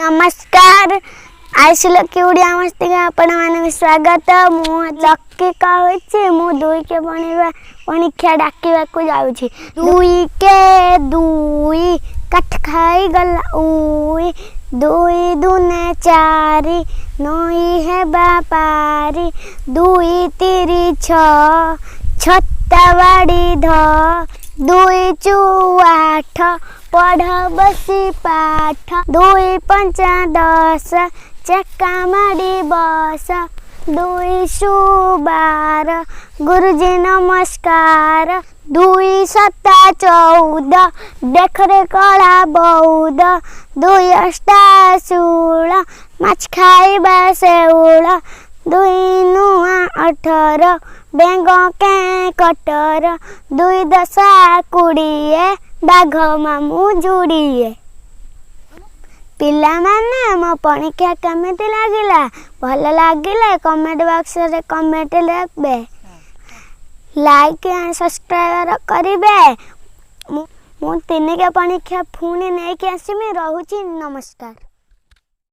नमस्कार आइसिल कि उड़िया मस्ती का आपण मानक स्वागत मु चक्की कहूँ मु दुई के परीक्षा डाकवा को जाऊँगी दुई के दुई कट खाई गला उई दुई दुने चारि नई है बापारी दुई तिरी छत्ता बाड़ी ध दुई चुआठ पढ़ बसी पाठ दुई पंचा 10 चक्का माड़ी बस दुई सु 12 गुरुजी नमस्कार दुई सत्ता 14 देखरे कला बौद दुई अष्टा 16 माछ खाइबा सेउल दुई नुआ 18 बेंग के कटर दुई 10 20 बाघ मामू जुड़िए पिला माने मो परीक्षा केमिति लागिला भल लागिले कमेंट बॉक्स रे कमेंट लिखबे लाइक एंड सब्सक्राइब करिवे मु 3 के परीक्षा पुणी नहीं के आसीमी रहूची नमस्कार।